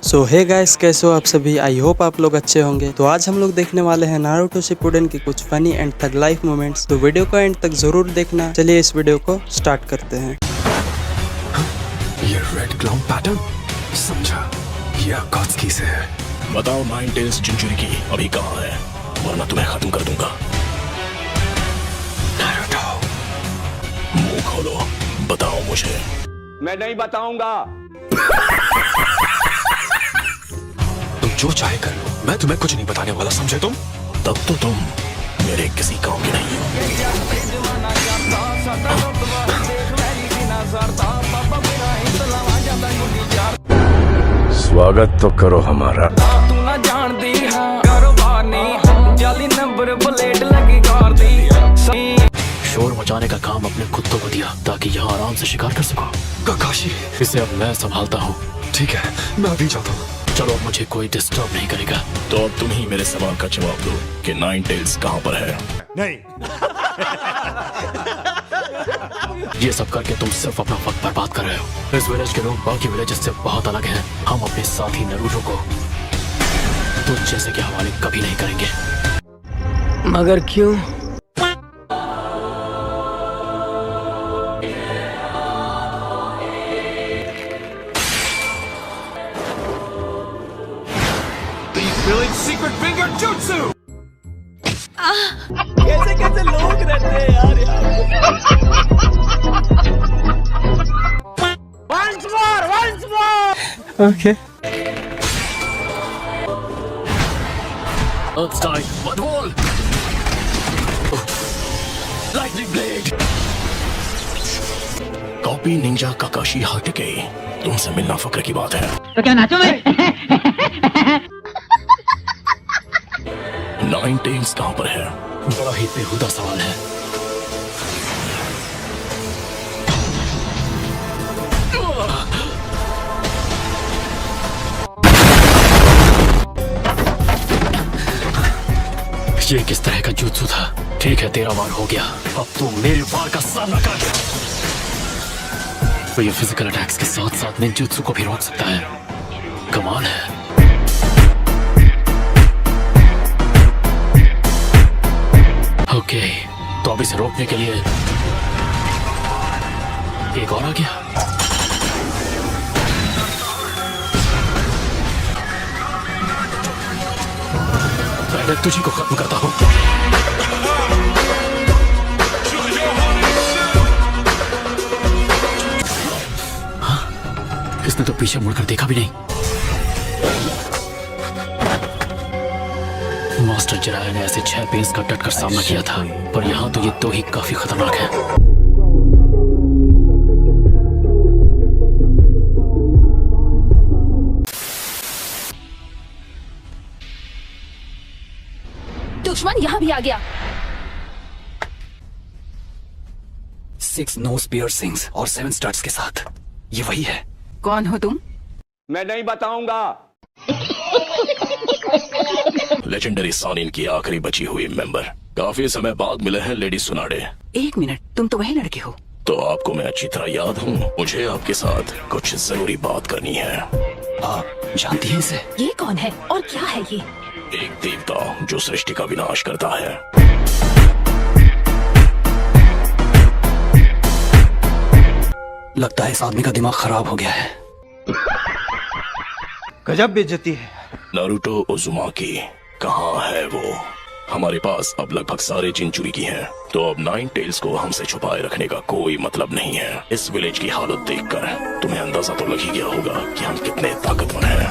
सो hey guys, कैसे हो आप सभी। आई होप आप लोग अच्छे होंगे। तो आज हम लोग देखने वाले हैं नारुतो शिपुडेन के कुछ funny and tug life moments. तो वीडियो को एंड तक जरूर देखना। चलिए इस वीडियो को स्टार्ट करते हैं। ये रेड क्लाउन पैटर्न समझा, ये अकात्सुकी से है। बताओ नाइन टेल्स जिंजुरिकी अभी कहाँ है, वरना तुम्हें खत्म कर दूंगा। नारुतो, मुंह खोलो, बताओ मुझे। मैं नहीं बताऊंगा। तुम जो चाहे कर लो, मैं तुम्हें कुछ नहीं बताने वाला, समझे तुम? तब तो तुम मेरे किसी काम के नहीं हो। स्वागत तो करो हमारा। तू ना जानती है कारोबार नहीं, जाली नंबर प्लेट लगी कार दी। शोर मचाने का काम अपने कुत्तों को दिया ताकि यहाँ आराम से शिकार कर सको। काकाशी, इसे अब मैं संभालता हूँ। ठीक है, मैं अभी जाता हूँ। चलो, अब मुझे कोई डिस्टर्ब नहीं करेगा। तो अब तुम ही मेरे सवाल का जवाब दो कि नाइन टेल्स कहाँ पर है। नहीं। ये सब करके तुम सिर्फ अपना वक्त बर्बाद कर रहे हो। इस विलेज के लोग बाकी विलेजेस से बहुत अलग हैं। हम अपने साथी नारुतो को तुझ जैसे के हवाले कभी नहीं करेंगे। मगर क्यों? कैसे कैसे लोग रहते हैं यार Once more. Okay Earthstone, what wall? Lightning blade. Copy ninja Kakashi Hatake, तुमसे मिलना फक्र की बात है। तो क्या नाचो मैं? नाइन टेल्स कहाँ पर है? बड़ा ही बेहुदा सवाल है। ये किस तरह का जुत्सु था? ठीक है, तेरा वार हो गया, अब तू मेरे वार का सामना कर। तो ये फिजिकल अटैक्स के साथ साथ निंजुत्सु को भी रोक सकता है। कमाल है। ओके, तो अब इसे रोकने के लिए एक और आ गया। पहले तुझी को खत्म करता हूं। हाँ, इसने तो पीछे मुड़कर देखा भी नहीं। मास्टर जिराया ने ऐसे 6 पेंस का डट कर सामना किया था, पर यहाँ तो ये 2 ही काफी खतरनाक है। दुश्मन यहाँ भी आ गया। 6 नोज पियर्सिंग्स और 7 स्टड्स के साथ, ये वही है। कौन हो तुम? मैं नहीं बताऊंगा। लेजेंडरी सानिन की आखिरी बची हुई मेंबर। काफी समय बाद मिले हैं लेडी सुनाडे। एक मिनट, तुम तो वही लड़के हो। तो आपको मैं अच्छी तरह याद हूँ। मुझे आपके साथ कुछ जरूरी बात करनी है। आप जानती हैं इसे? ये कौन है और क्या है ये? एक देवता जो सृष्टि का विनाश करता है। लगता है इस आदमी का दिमाग खराब हो गया है। गजब बेइज्जती है। नारुतो उजुमाकी कहाँ है वो? हमारे पास अब लगभग सारे जिंजुरिकी हैं, तो अब नाइन टेल्स को हमसे छुपाए रखने का कोई मतलब नहीं है। इस विलेज की हालत देखकर तुम्हें अंदाजा तो लग ही गया होगा कि हम कितने ताकतवर हैं।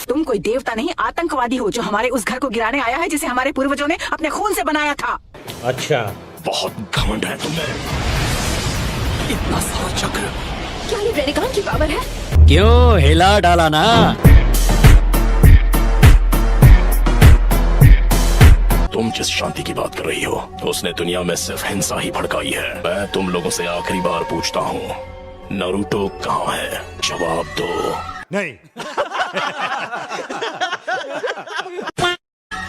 तुम कोई देवता नहीं, आतंकवादी हो जो हमारे उस घर को गिराने आया है जिसे हमारे पूर्वजों ने अपने खून से बनाया था। अच्छा, बहुत घमंड है तुम्हें। इतना सारा चक्र। क्या ये रेनेकान की पावर है? क्यों हिला डाला ना? तुम जिस शांति की बात कर रही हो, उसने दुनिया में सिर्फ हिंसा ही भड़काई है। मैं तुम लोगों से आखिरी बार पूछता हूँ, नारुतो कहाँ है? जवाब दो। नहीं।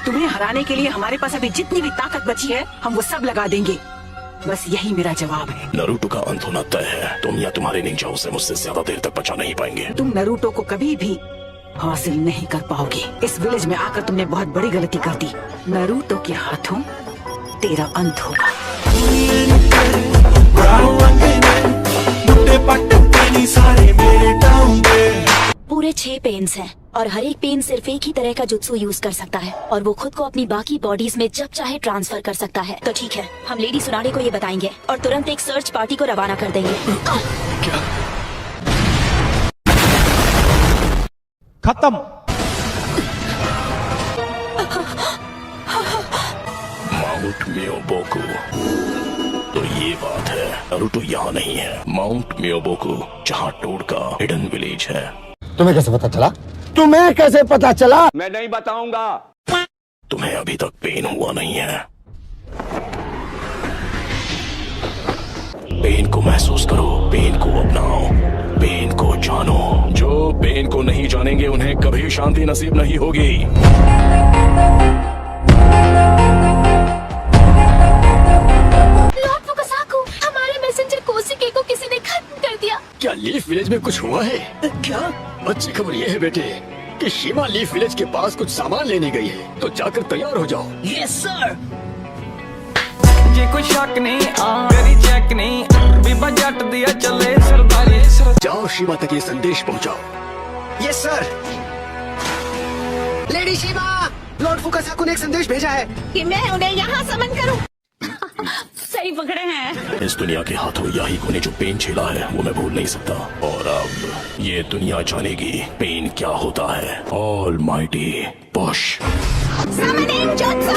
तुम्हें हराने के लिए हमारे पास अभी जितनी भी ताकत बची है, हम वो सब लगा देंगे। बस यही मेरा जवाब है। नारुतो का अंत होना तय है। तुम या तुम्हारे निंजाओं से मुझसे ज्यादा देर तक बचा नहीं पाएंगे। तुम नारुतो को कभी भी हासिल नहीं कर पाओगे। इस विलेज में आकर तुमने बहुत बड़ी गलती कर दी। नारुतो के हाथों तेरा अंत होगा। पूरे 6 पेन्स हैं और हर एक पेन सिर्फ एक ही तरह का जुत्सु यूज कर सकता है और वो खुद को अपनी बाकी बॉडीज में जब चाहे ट्रांसफर कर सकता है। तो ठीक है, हम लेडी सुनाडे को ये बताएंगे और तुरंत एक सर्च पार्टी को रवाना कर देंगे। खत्म। माउंट मियोबोकू। तो ये बात है, नारुतो यहाँ नहीं है। माउंट मियोबोकू, जहाँ टोड का हिडन विलेज है। तुम्हें कैसे पता चला? तुम्हें कैसे पता चला? मैं नहीं बताऊंगा। तुम्हें अभी तक पेन हुआ नहीं है। पेन को महसूस करो, पेन को अपनाओ, पेन को जानो। जो पेन को नहीं जानेंगे उन्हें कभी शांति नसीब नहीं होगी। लॉर्ड फुकासाकु, हमारे मैसेंजर कोशिके को किसी ने खत्म कर दिया। क्या लीफ विलेज में कुछ हुआ है? क्या? अच्छी खबर यह है बेटे कि शिमा लीफ विलेज के पास कुछ सामान लेने गई है, तो जाकर तैयार हो जाओ। Yes sir. जे कोई शक नहीं मेरी चेक नहीं बीबा जट दिया चले सरदारी। जाओ शिमा तक ये संदेश पहुंचाओ। Yes sir. Lady Shima, Lord Fukasaku ने एक संदेश भेजा है कि मैं उन्हें यहाँ समन करूँ। सही पकड़े हैं। इस दुनिया के हाथों याहिको ने जो पेन झेला है वो मैं भूल नहीं सकता। और अब ये दुनिया जानेगी पेन क्या होता है। All mighty push. Summoning jutsu.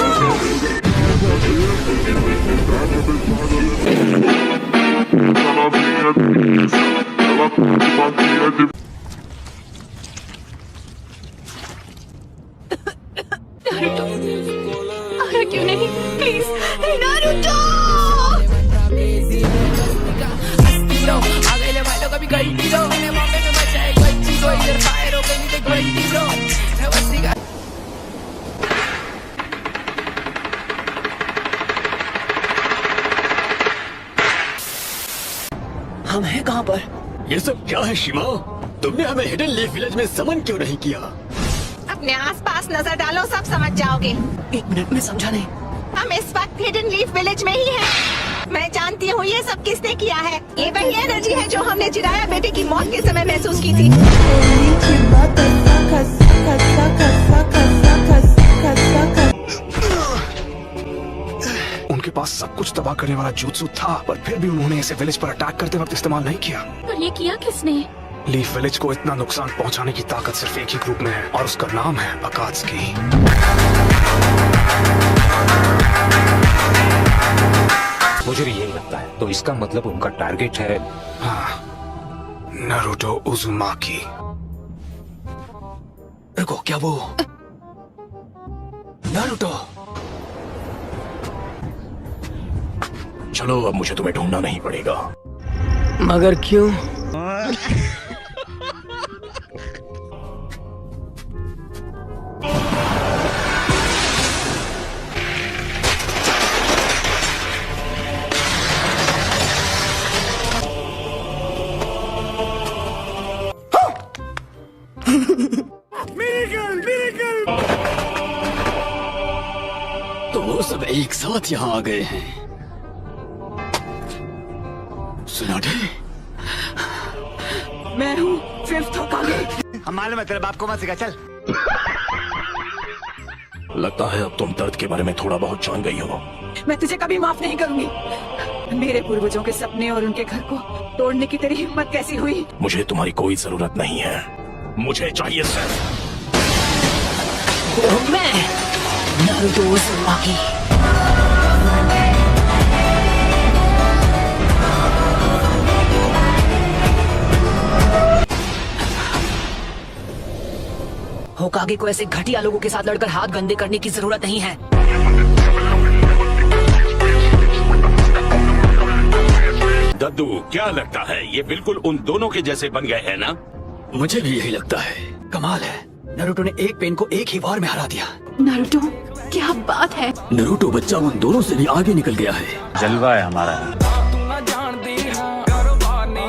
क्यों नहीं? Please Naruto. हम हैं कहाँ पर? ये सब क्या है शिमा? तुमने हमें हिडन लीफ विलेज में समन क्यों नहीं किया? अपने आसपास नजर डालो, सब समझ जाओगे। 1 मिनट में समझा नहीं। हम इस वक्त हिडन लीफ विलेज में ही हैं। मैं जानती हूँ ये सब किसने किया है। ये वही एनर्जी है जो हमने जिराया बेटे की मौत के समय महसूस की थी। उनके पास सब कुछ तबाह करने वाला जुत्सु था, पर फिर भी उन्होंने इसे विलेज पर अटैक करते वक्त इस्तेमाल नहीं किया। और ये किया किसने? लीफ विलेज को इतना नुकसान पहुंचाने की ताकत सिर्फ एक ही ग्रुप में है और उसका नाम है अकात्सुकी। मुझे भी यही लगता है। तो इसका मतलब उनका टारगेट है नारुतो उजुमाकी। रुको, क्या वो नारुतो? चलो अब मुझे तुम्हें ढूंढना नहीं पड़ेगा। मगर क्यों? तो वो सब एक साथ यहाँ आ गए हैं। सुनाडे, मैं हूँ 5th होकागे। हम मालूम है तेरे बाप को मत सिखा, चल। लगता है अब तुम दर्द के बारे में थोड़ा बहुत जान गई हो। मैं तुझे कभी माफ नहीं करूंगी। मेरे पूर्वजों के सपने और उनके घर को तोड़ने की तेरी हिम्मत कैसी हुई? मुझे तुम्हारी कोई जरूरत नहीं है। मुझे चाहिए सिर्फ मैं नारुतो उज़ुमाकी। होकागे को ऐसे घटिया लोगों के साथ लड़कर हाथ गंदे करने की जरूरत नहीं है। दद्दू, क्या लगता है ये बिल्कुल उन दोनों के जैसे बन गए हैं ना? मुझे भी यही लगता है। कमाल है, नारुतो ने एक पेन को एक ही वार में हरा दिया। नारुतो, क्या बात है। नरूटो बच्चा उन दोनों से भी आगे निकल गया है। जलवा है हमारा। तू ना जानती हाँ कारोबानी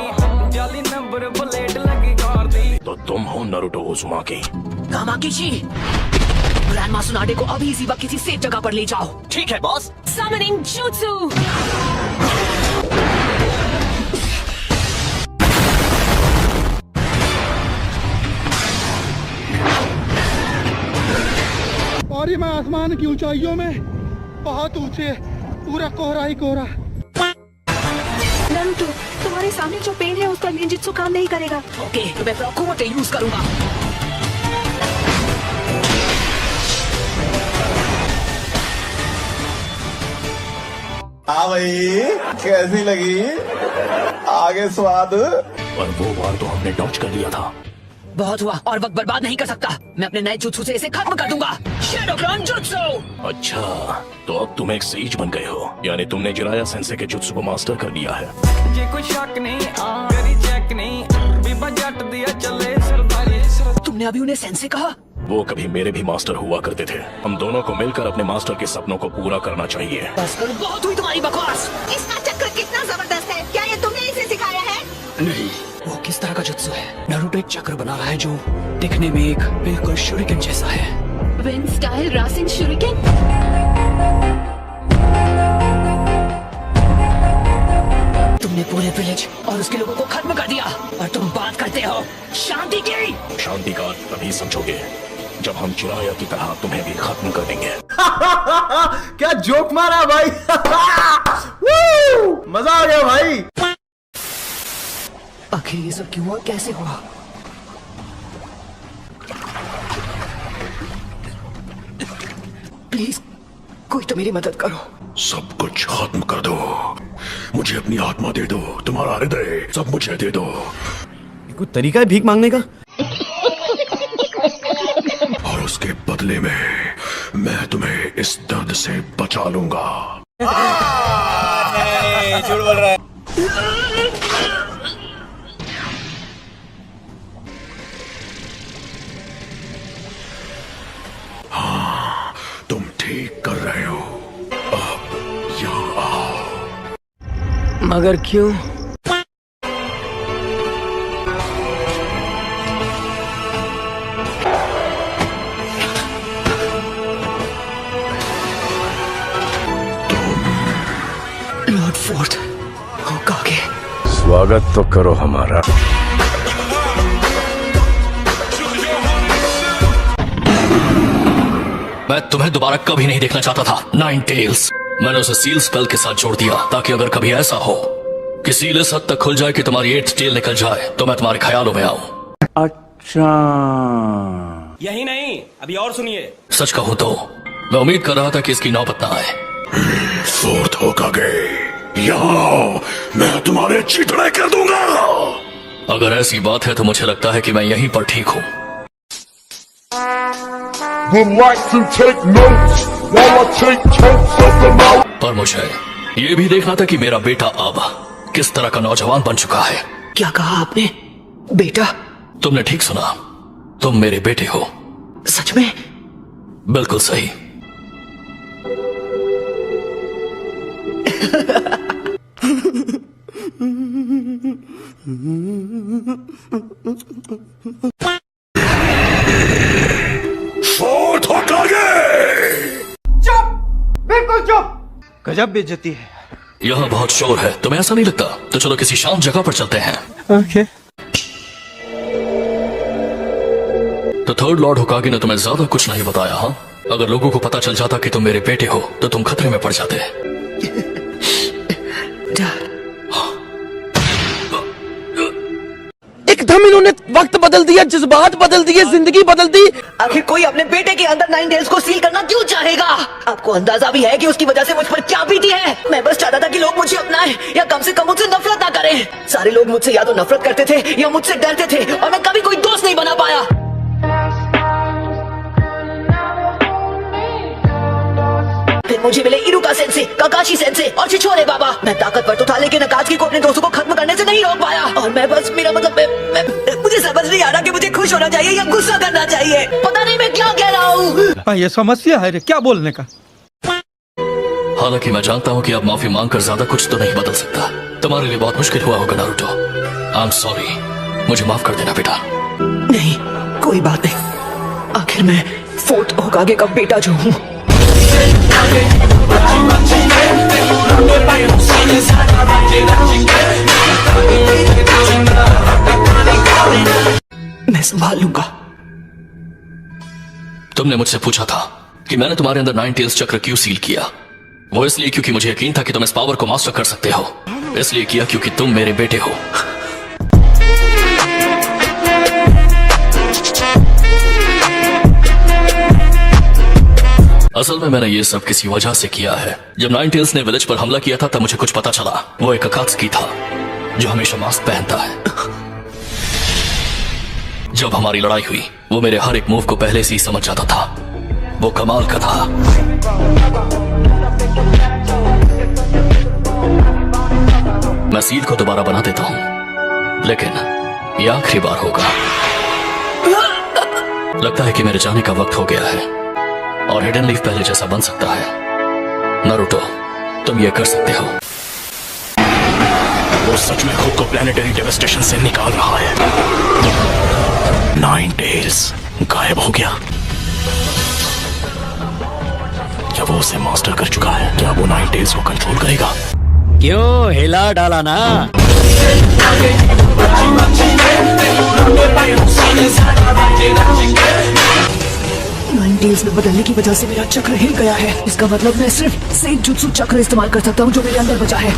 जाली नंबर प्लेट लगी कार दी। तो तुम हो नारुतो उज़ुमाकी। कामाकिशी, ग्रैंडमा सुनाडे को अभी इसी वक्त किसी सेफ जगह पर ले जाओ। ठीक है बॉस। Summoning Jutsu। और ये मैं आसमान की ऊंचाइयों में बहुत ऊंचे, पूरा कोहरा ही कोहरा। नारुतो, तुम्हारे सामने जो पेड़ है उसका निंजुत्सु काम नहीं करेगा। ओके, तो मैं फ्रॉकुमोटे यूज करूंगा। हाँ भाई, कैसी लगी? आगे स्वाद। पर वो बार तो हमने डॉज कर लिया था। बहुत हुआ और वक्त बर्बाद नहीं कर सकता। मैं अपने नए जुत्सु से इसे खत्म कर दूंगा। Shadow clone jutsu. अच्छा, तो अब तुम एक सेज बन गए हो, यानी तुमने जिराया सेंसे के जुत्सु को मास्टर कर लिया है। जे कोई शक नहीं करी चेक नहीं बीबा जट दिया चले सरदारी। तुमने अभी उन्हें सेंसे कहा? वो कभी मेरे भी मास्टर हुआ करते थे। हम दोनों को मिलकर अपने मास्टर के सपनों को पूरा करना चाहिए। बस करो, बहुत हुई तुम्हारी बकवास। इसका चक्र कितना जबरदस्त है, क्या ये तुमने इसे सिखाया है? नहीं, वो किस तरह का जुत्सु है? नारुतो एक चक्र बना रहा है जो दिखने में एक बिल्कुल शूरिकेन जैसा है। Wind style Rasengan shuriken. तुमने पूरे विलेज और उसके लोगों को खत्म कर दिया और तुम बात करते हो शांति की। शांति का तभी समझोगे जब हम चिराया की तरह तुम्हें भी खत्म कर देंगे। क्या जोक मारा भाई। मजा आ गया भाई। आखिर ये सब क्यों और कैसे हुआ? प्लीज कोई तो मेरी मदद करो। सब कुछ खत्म कर दो, मुझे अपनी आत्मा दे दो, तुम्हारा हृदय सब मुझे दे दो। कोई तरीका है भीख मांगने का? और उसके बदले में मैं तुम्हें इस दर्द से बचा लूंगा। नहीं, झूठ बोल रहा है। हाँ, तुम ठीक कर रहे हो। अब यहाँ आओ। मगर क्यों? लॉर्ड फोर्थ होकागे, स्वागत तो करो हमारा। मैं तुम्हें दोबारा कभी नहीं देखना चाहता था। नाइन टेल्स, मैंने उसे सील स्पेल के साथ जोड़ दिया ताकि अगर कभी ऐसा हो कि सील इस हद तक खुल जाए कि तुम्हारी 8th टेल निकल जाए तो मैं तुम्हारे ख्यालों में आऊं। अच्छा, यही नहीं, अभी और सुनिए। सच कहूं तो मैं उम्मीद कर रहा था कि इसकी नौबत ना आए। फोर्थ होकागे, यहाँ मैं तुम्हारे चितड़े कर दूंगा। अगर ऐसी बात है तो मुझे लगता है कि मैं यहीं पर ठीक हूँ। पर मुझे ये भी देखना था कि मेरा बेटा अब किस तरह का नौजवान बन चुका है। क्या कहा आपने? बेटा? तुमने ठीक सुना, तुम मेरे बेटे हो। सच में? बिल्कुल सही। फोर्थ होकागे, चुप, बिल्कुल चुप। गजब बेइज्जती है। यहाँ बहुत शोर है, तुम्हें ऐसा नहीं लगता? तो चलो किसी शांत जगह पर चलते हैं। ओके। तो थर्ड लॉर्ड होकागे ने तुम्हें ज्यादा कुछ नहीं बताया। हाँ, अगर लोगों को पता चल जाता कि तुम मेरे बेटे हो तो तुम खतरे में पड़ जाते। एकदम इन्होंने वक्त बदल दिया, जज्बात बदल दिए, जिंदगी बदल दी। आखिर कोई अपने बेटे के अंदर 9 टेल्स को सील करना क्यों चाहेगा? आपको अंदाजा भी है कि उसकी वजह से मुझ पर क्या बीती है? मैं बस चाहता था कि लोग मुझे अपनाएं या कम से कम मुझसे नफरत ना करें। सारे लोग मुझसे या तो नफरत करते थे या मुझसे डरते थे और मैं कभी कोई दोस्त नहीं बना पाया। फिर मुझे मिले इरुका सेंसे, काकाशी सेंसे और छिछोरे बाबा। मैं ताकतवर तो था लेकिन अकात्सुकी को अपने दोस्तों को खत्म करने से नहीं रोक पाया। और मैं बस, मेरा मतलब मैं मुझे समझ नहीं आ रहा कि मुझे खुश होना चाहिए या गुस्सा करना चाहिए। पता नहीं मैं क्या कह रहा हूँ। ये समस्या है रे, क्या बोलने का। हालांकि मैं जानता हूँ कि अब माफी मांगकर ज्यादा कुछ तो नहीं बदल सकता। तुम्हारे लिए बहुत मुश्किल हुआ होगा नारुतो। आई एम सॉरी, मुझे माफ कर देना बेटा। नहीं, कोई बात नहीं। आखिर मैं फोर्थ होकागे का बेटा जो हूँ। मैं संभाल लूंगा। तुमने मुझसे पूछा था कि मैंने तुम्हारे अंदर 9 टेल्स चक्र क्यों सील किया। वो इसलिए क्योंकि मुझे यकीन था कि तुम इस पावर को मास्टर कर सकते हो। इसलिए किया क्योंकि तुम मेरे बेटे हो। असल में मैंने ये सब किसी वजह से किया है। जब 9 टेल्स ने विलेज पर हमला किया था तब मुझे कुछ पता चला। वो एक अकात्सुकी था जो हमेशा मास्क पहनता है। जब हमारी लड़ाई हुई वो मेरे हर एक मूव को पहले से ही समझ जाता था। वो कमाल का था। मैं सील को दोबारा बना देता हूं, लेकिन ये आखिरी बार होगा। लगता है कि मेरे जाने का वक्त हो गया है और हिडन लीफ पहले जैसा बन सकता है। नारुतो, तुम ये कर सकते हो। वो सच में खुद को प्लैनेटरी डेवास्टेशन से निकाल रहा है। 9 टेल्स गायब हो गया। क्या वो उसे मास्टर कर चुका है? क्या वो 9 टेल्स को कंट्रोल करेगा? क्यों हिला डाला ना। नाइन टेल्स में बदलने की वजह से मेरा चक्र हिल गया है। इसका मतलब मैं सिर्फ सेंजुत्सु चक्र इस्तेमाल कर सकता हूँ जो मेरे अंदर बचा है।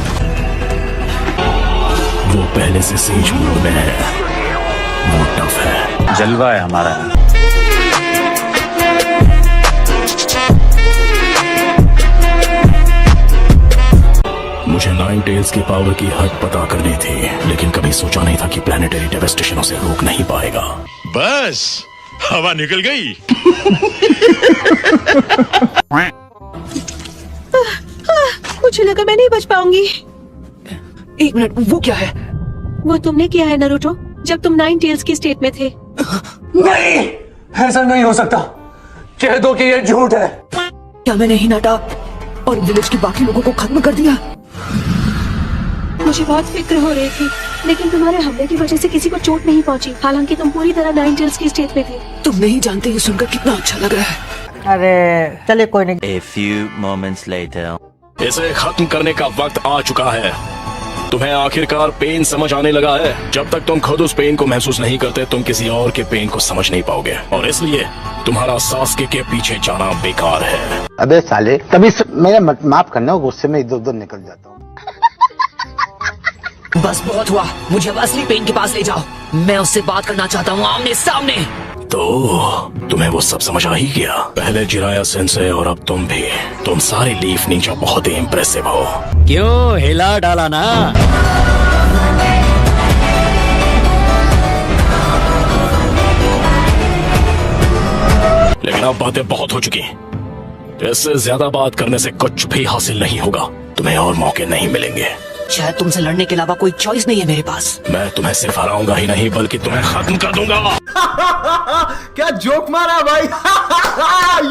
वो पहले से सेज मोड में है। वो टफ है। जलवा है हमारा। मुझे 9 टेल्स की पावर की हद पता करनी थी, लेकिन कभी सोचा नहीं था कि प्लैनेटरी डेवास्टेशन उसे रोक नहीं पाएगा। बस हवा निकल गई। मुझे लगा मैं नहीं बच पाऊंगी। 1 मिनट, वो क्या है? वो तुमने किया है नारुतो, जब तुम 9 टेल्स की स्टेट में थे। नहीं, ऐसा नहीं हो सकता। कह दो कि ये झूठ है। क्या मैंने ही नाटा और विलेज के बाकी लोगों को खत्म कर दिया? मुझे बहुत फिक्र हो रही थी, लेकिन तुम्हारे हमले की वजह से किसी को चोट नहीं पहुंची। हालांकि तुम पूरी तरह 9 टेल्स की स्टेट में थे। तुम नहीं जानते ये सुनकर कितना अच्छा लग रहा है। अरे चले कोई नहीं। A few moments later. इसे खत्म करने का वक्त आ चुका है। तुम्हें आखिरकार पेन समझ आने लगा है। जब तक तुम खुद उस पेन को महसूस नहीं करते तुम किसी और के पेन को समझ नहीं पाओगे, और इसलिए तुम्हारा सास्के के पीछे जाना बेकार है। अबे साले, तभी मेरा माफ करना, गुस्से में इधर उधर निकल जाता हूँ। बस बहुत हुआ, मुझे अब असली पेन के पास ले जाओ। मैं उससे बात करना चाहता हूँ आमने सामने। तो तुम्हें वो सब समझ आ ही गया। पहले जिराया सेंसे और अब तुम भी। तुम सारे लीफ नीचे बहुत ही इम्प्रेसिव हो। क्यों हिला डाला ना। लेकिन अब बातें बहुत हो चुकी। इससे ज्यादा बात करने से कुछ भी हासिल नहीं होगा। तुम्हें और मौके नहीं मिलेंगे। शायद तुमसे लड़ने के अलावा कोई चॉइस नहीं है मेरे पास। मैं तुम्हें सिर्फ हराऊंगा ही नहीं बल्कि तुम्हें खत्म कर दूंगा। क्या जोक मारा भाई।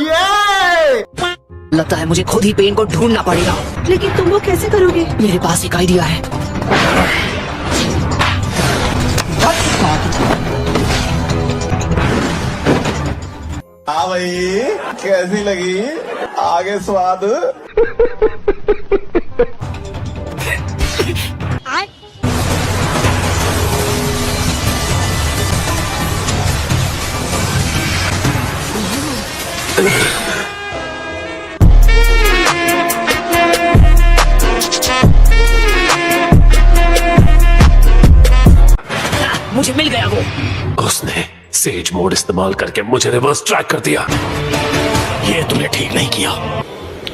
ये लगता है मुझे खुद ही पेन को ढूंढना पड़ेगा। लेकिन तुम वो कैसे करोगे? मेरे पास एक आइडिया है। हाँ भाई, कैसी लगी आगे स्वाद। मुझे मिल गया वो। उसने सेज मोड इस्तेमाल करके मुझे रिवर्स ट्रैक कर दिया। ये तुमने ठीक नहीं किया।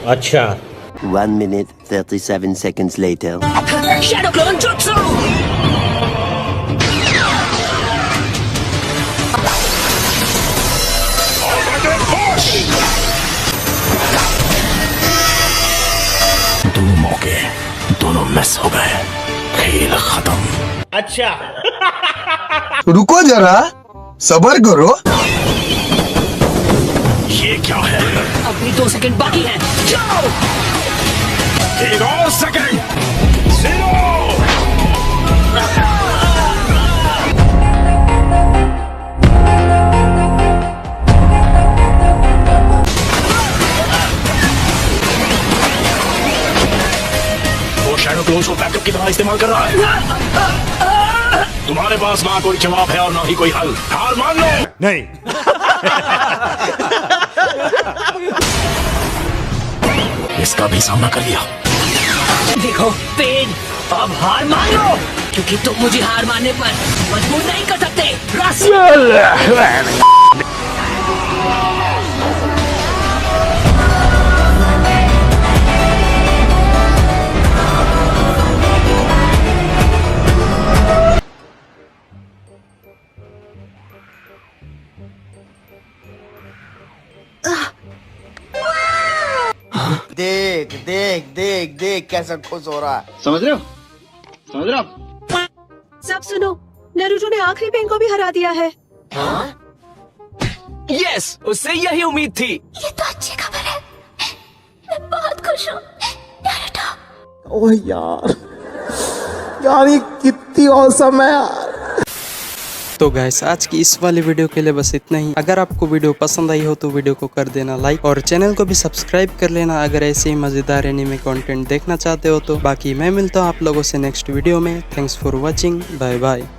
अच्छा। 1 minute 37 seconds later. Shadow Clone Jutsu! दो मौके, दोनों मिस हो गए। खेल खत्म। अच्छा। रुको जरा, सबर करो। ये क्या है? अभी 2 सेकंड बाकी हैं। जाओ। एक और सेकंड। 0। वो शैडो क्लोन्स को बैकअप की तरह इस्तेमाल कर रहा है। तुम्हारे पास ना कोई जवाब है और ना ही कोई हल। हार मान लो। नहीं। इसका भी सामना कर लिया। देखो पेन, अब हार मान लो, क्योंकि तुम मुझे हार मानने पर मजबूर नहीं कर सकते। देख देख देख देख कैसा खुश हो रहा है। समझ रहे हो? समझ रहे हो आप? सब सुनो, नारुतो ने आखिरी पेन को भी हरा दिया है। यस, उससे यही उम्मीद थी। ये तो अच्छी खबर है, मैं बहुत खुश हूँ। ओह यार, यार ये कितनी औसम है यार। तो गाइस आज की इस वाली वीडियो के लिए बस इतना ही। अगर आपको वीडियो पसंद आई हो तो वीडियो को कर देना लाइक और चैनल को भी सब्सक्राइब कर लेना अगर ऐसे ही मजेदार एनीमे कंटेंट देखना चाहते हो तो। बाकी मैं मिलता हूँ आप लोगों से नेक्स्ट वीडियो में। Thanks for watching, bye bye.